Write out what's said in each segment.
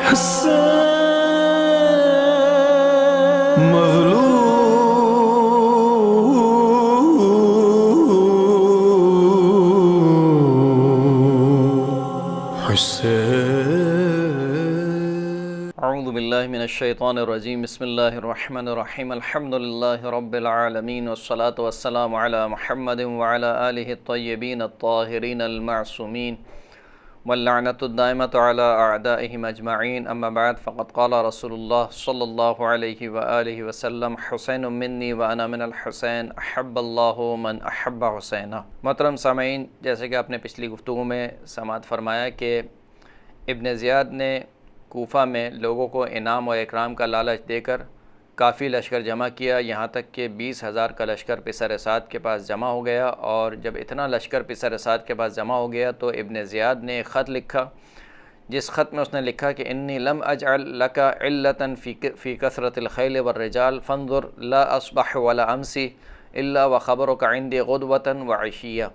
اعوذ باللہ من الشیطان الرجیم بسم اللہ الرحمن الرحیم الحمد للہ رب العالمین والصلاة والسلام علی محمد وعلی آلہ الطیبین الطاہرین المعصومین واللعنۃ الدائمۃ علی اعدائہم اجمعین اما بعد فقد قال رسول اللہ صلی اللہ علیہ وآلہ وسلم حسین منی وانا من الحسین احب اللہ من احب حسینہ۔ محترم سامعین، جیسے کہ آپ نے پچھلی گفتگو میں سماعت فرمایا کہ ابن زیاد نے کوفہ میں لوگوں کو انعام و اکرام کا لالچ دے کر کافی لشکر جمع کیا، یہاں تک کہ 20,000 کا لشکر پسر اسعد کے پاس جمع ہو گیا۔ اور جب اتنا لشکر پسر اسعد کے پاس جمع ہو گیا تو ابن زیاد نے ایک خط لکھا، جس خط میں اس نے لکھا کہ انی لم اجعل لک علتا فی کثرت الخیل والرجال فانظر لا اصبح ولا امسی الا وخبرک عندی غدوۃ وعشیہ۔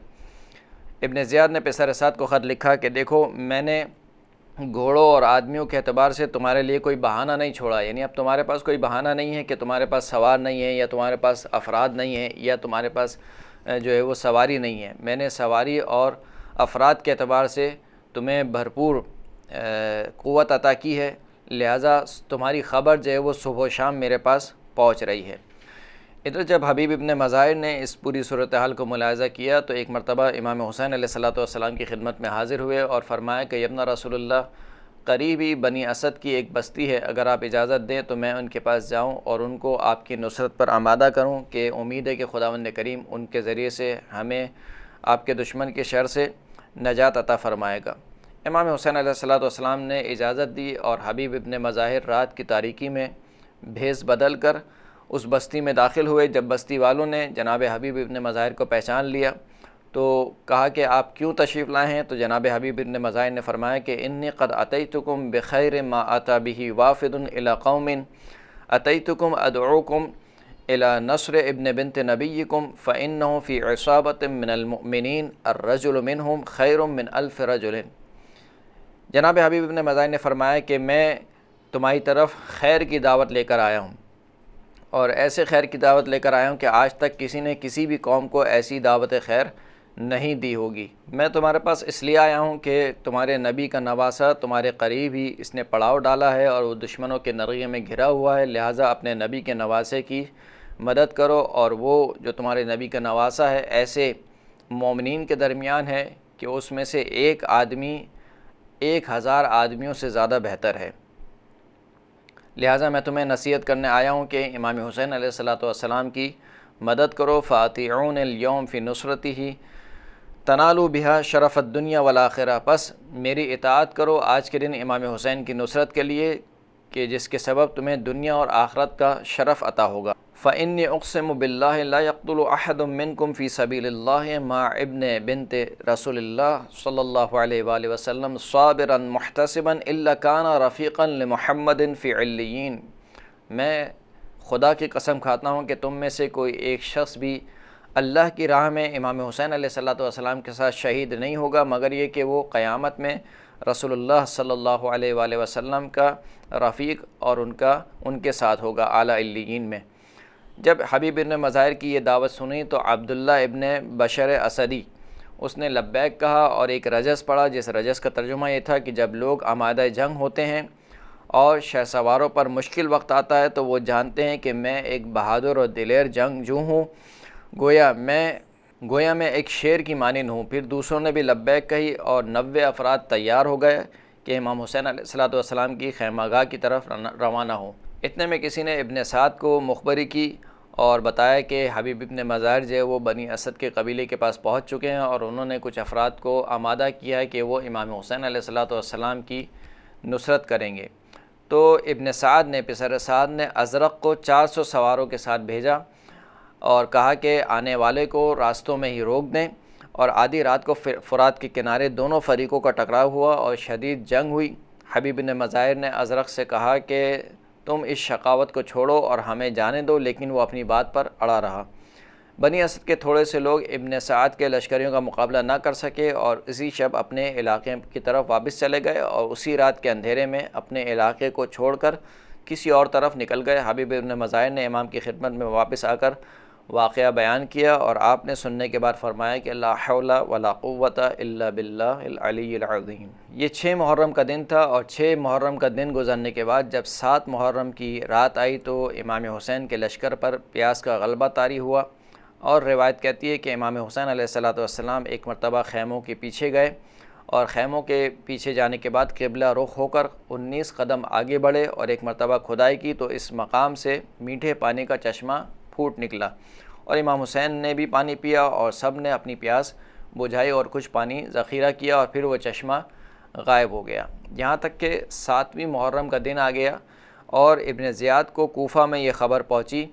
ابن زیاد نے پسر اسعد کو خط لکھا کہ دیکھو، میں نے گھوڑوں اور آدمیوں کے اعتبار سے تمہارے لیے کوئی بہانہ نہیں چھوڑا، یعنی اب تمہارے پاس کوئی بہانہ نہیں ہے کہ تمہارے پاس سوار نہیں ہے، یا تمہارے پاس افراد نہیں ہیں، یا تمہارے پاس جو ہے وہ سواری نہیں ہے۔ میں نے سواری اور افراد کے اعتبار سے تمہیں بھرپور قوت عطا کی ہے، لہٰذا تمہاری خبر جو ہے وہ صبح و شام میرے پاس پہنچ رہی ہے۔ ادھر جب حبیب ابن مظاہر نے اس پوری صورتحال کو ملاحظہ کیا تو ایک مرتبہ امام حسین علیہ السلام کی خدمت میں حاضر ہوئے اور فرمایا کہ ابن رسول اللہ، قریبی بنی اسد کی ایک بستی ہے، اگر آپ اجازت دیں تو میں ان کے پاس جاؤں اور ان کو آپ کی نصرت پر آمادہ کروں، کہ امید ہے کہ خداوند کریم ان کے ذریعے سے ہمیں آپ کے دشمن کے شر سے نجات عطا فرمائے گا۔ امام حسین علیہ السلام نے اجازت دی اور حبیب ابن مظاہر رات کی تاریکی میں بھیس بدل کر اس بستی میں داخل ہوئے۔ جب بستی والوں نے جناب حبیب ابن مظاہر کو پہچان لیا تو کہا کہ آپ کیوں تشریف لائے ہیں؟ تو جناب حبیب ابن مظاہر نے فرمایا کہ انی قد اتیتکم بخیر ما اتی بہ وافد الی قوم اتیتکم ادعوکم الی نصر ابن بنت نبیکم فانہ فی عصابۃ من المؤمنین الرجل منہم خیر من 1000 رجل۔ جناب حبیب ابن مظاہر نے فرمایا کہ میں تمہاری طرف خیر کی دعوت لے کر آیا ہوں، اور ایسے خیر کی دعوت لے کر آیا ہوں کہ آج تک کسی نے کسی بھی قوم کو ایسی دعوت خیر نہیں دی ہوگی۔ میں تمہارے پاس اس لیے آیا ہوں کہ تمہارے نبی کا نواسہ تمہارے قریب ہی اس نے پڑاؤ ڈالا ہے اور وہ دشمنوں کے نرغے میں گھرا ہوا ہے، لہٰذا اپنے نبی کے نواسے کی مدد کرو، اور وہ جو تمہارے نبی کا نواسہ ہے ایسے مومنین کے درمیان ہے کہ اس میں سے ایک آدمی 1000 آدمیوں سے زیادہ بہتر ہے، لہٰذا میں تمہیں نصیحت کرنے آیا ہوں کہ امام حسین علیہ السلام کی مدد کرو۔ فاطیعون اليوم فی نصرتہ تنالوا بہا شرف الدنیا والآخرہ، پس میری اطاعت کرو آج کے دن امام حسین کی نصرت کے لیے، کہ جس کے سبب تمہیں دنیا اور آخرت کا شرف عطا ہوگا۔ فإنی اقسم باللہ لا یقتل احد منکم فی سبیل اللہ مع ابن بنت رسول اللہ صلی اللہ علیہ وآلہ وسلم صابرا محتسبا الا کان رفیقا لمحمد فی علیین۔ میں خدا کی قسم کھاتا ہوں کہ تم میں سے کوئی ایک شخص بھی اللہ کی راہ میں امام حسین علیہ السلام کے ساتھ شہید نہیں ہوگا، مگر یہ کہ وہ قیامت میں رسول اللہ صلی اللہ علیہ وآلہ وسلم کا رفیق اور ان کے ساتھ ہوگا اعلیٰ علیین میں۔ جب حبیب ابن مظاہر کی یہ دعوت سنی تو عبداللہ ابن بشر اسدی اس نے لبیک کہا اور ایک رجز پڑھا، جس رجز کا ترجمہ یہ تھا کہ جب لوگ آمادہ جنگ ہوتے ہیں اور شہ سواروں پر مشکل وقت آتا ہے تو وہ جانتے ہیں کہ میں ایک بہادر اور دلیر جنگجو ہوں، گویا میں ایک شیر کی مانند ہوں۔ پھر دوسروں نے بھی لبیک کہی اور 90 افراد تیار ہو گئے کہ امام حسین علیہ السلام کی خیمہ گاہ کی طرف روانہ ہوں۔ اتنے میں کسی نے ابن سعد کو مخبری کی اور بتایا کہ حبیب ابن مظاہر جو ہے وہ بنی اسد کے قبیلے کے پاس پہنچ چکے ہیں اور انہوں نے کچھ افراد کو آمادہ کیا ہے کہ وہ امام حسین علیہ السلام کی نصرت کریں گے۔ تو ابن سعد نے پسر سعد نے ازرق کو 400 سواروں کے ساتھ بھیجا اور کہا کہ آنے والے کو راستوں میں ہی روک دیں، اور آدھی رات کو فرات کے کنارے دونوں فریقوں کا ٹکراؤ ہوا اور شدید جنگ ہوئی۔ حبیب ابن مظاہر نے ازرق سے کہا کہ تم اس شقاوت کو چھوڑو اور ہمیں جانے دو، لیکن وہ اپنی بات پر اڑا رہا۔ بنی اسد کے تھوڑے سے لوگ ابن سعد کے لشکریوں کا مقابلہ نہ کر سکے اور اسی شب اپنے علاقے کی طرف واپس چلے گئے اور اسی رات کے اندھیرے میں اپنے علاقے کو چھوڑ کر کسی اور طرف نکل گئے۔ حبیب ابن مظاہر نے امام کی خدمت میں واپس آ کر واقعہ بیان کیا اور آپ نے سننے کے بعد فرمایا کہ لا حول ولا قوت الا باللہ العلی العظیم۔ یہ 6 محرم کا دن تھا اور 6 محرم کا دن گزرنے کے بعد جب 7 محرم کی رات آئی تو امام حسین کے لشکر پر پیاس کا غلبہ طاری ہوا، اور روایت کہتی ہے کہ امام حسین علیہ السلام ایک مرتبہ خیموں کے پیچھے گئے اور خیموں کے پیچھے جانے کے بعد قبلہ رخ ہو کر 19 قدم آگے بڑھے اور ایک مرتبہ کھدائی کی تو اس مقام سے میٹھے پانی کا چشمہ پھوٹ نکلا اور امام حسین نے بھی پانی پیا اور سب نے اپنی پیاس بجھائی اور کچھ پانی ذخیرہ کیا اور پھر وہ چشمہ غائب ہو گیا، یہاں تک کہ 7ویں محرم کا دن آ گیا اور ابن زیاد کو کوفہ میں یہ خبر پہنچی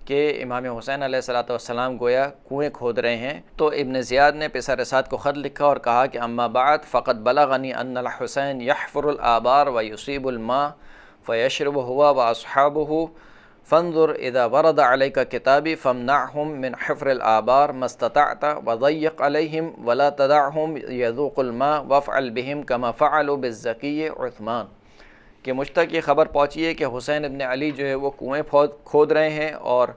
کہ امام حسین علیہ السلام گویا کنویں کھود رہے ہیں، تو ابن زیاد نے پسر سعد کو خط لکھا اور کہا کہ اما بعد فقد بلغنی ان الحسین یحفر الآبار ویصیب الماء فیشرب ہوا واصحابہ فانظر اذا ورد علیک کتابی فامنعہم من حفر الآبار ما استطعت وضیق علیہم ولا تدعہم یذوق الماء وافعل بہم کما فعلوا بالزکی عثمان، کہ مجھ تک یہ خبر پہنچی ہے کہ حسین ابن علی جو ہے وہ کنویں کھود رہے ہیں اور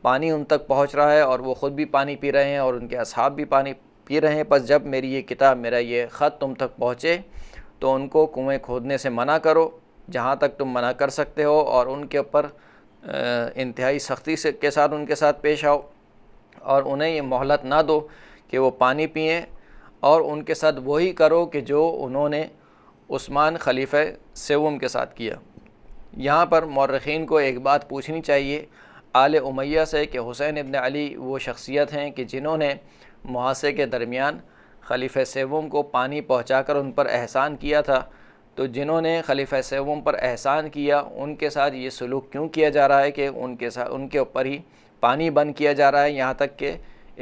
پانی ان تک پہنچ رہا ہے اور وہ خود بھی پانی پی رہے ہیں اور ان کے اصحاب بھی پانی پی رہے ہیں، پس جب میری یہ کتاب، میرا یہ خط تم تک پہنچے تو ان کو کنویں کھودنے سے منع کرو جہاں تک تم منع کر سکتے ہو اور ان کے اوپر انتہائی سختی کے ساتھ ان کے ساتھ پیش آؤ اور انہیں یہ مہلت نہ دو کہ وہ پانی پئیں، اور ان کے ساتھ وہی کرو کہ جو انہوں نے عثمان خلیفہ سوم کے ساتھ کیا۔ یہاں پر مورخین کو ایک بات پوچھنی چاہیے آل امیہ سے کہ حسین ابن علی وہ شخصیت ہیں کہ جنہوں نے محاصرے کے درمیان خلیفہ سوم کو پانی پہنچا کر ان پر احسان کیا تھا، تو جنہوں نے خلیفہ سوم پر احسان کیا ان کے ساتھ یہ سلوک کیوں کیا جا رہا ہے کہ ان کے اوپر ہی پانی بند کیا جا رہا ہے، یہاں تک کہ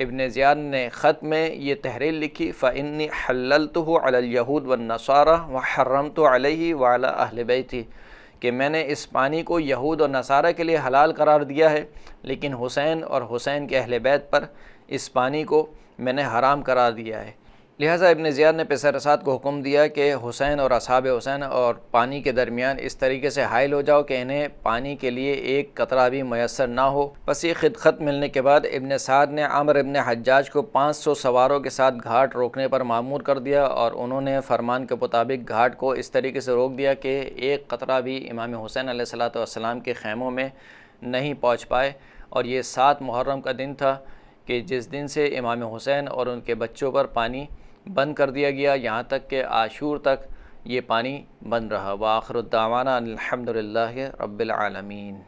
ابن زیاد نے خط میں یہ تحریر لکھی فَإِنِّي حَلَّلْتُهُ عَلَى الْيَهُودِ وَالنَّصَارَى وَحَرَّمْتُ عَلَيْهِ وَعَلَى أَهْلِ بَيْتِهِ، کہ میں نے اس پانی کو یہود اور نصارہ کے لیے حلال قرار دیا ہے لیکن حسین اور حسین کے اہل بیت پر اس پانی کو میں نے حرام قرار دیا ہے۔ لہٰذا ابن زیاد نے پسر سعد کو حکم دیا کہ حسین اور اصحاب حسین اور پانی کے درمیان اس طریقے سے حائل ہو جاؤ کہ انہیں پانی کے لیے ایک قطرہ بھی میسر نہ ہو۔ بس یہ خط ملنے کے بعد ابن سعد نے عامر ابن حجاج کو 500 سواروں کے ساتھ گھاٹ روکنے پر مامور کر دیا اور انہوں نے فرمان کے مطابق گھاٹ کو اس طریقے سے روک دیا کہ ایک قطرہ بھی امام حسین علیہ السلام کے خیموں میں نہیں پہنچ پائے، اور یہ 7 محرم کا دن تھا کہ جس دن سے امام حسین اور ان کے بچوں پر پانی بند کر دیا گیا، یہاں تک کہ عاشور تک یہ پانی بند رہا۔ وآخر الدعوانا الحمدللہ رب العالمین۔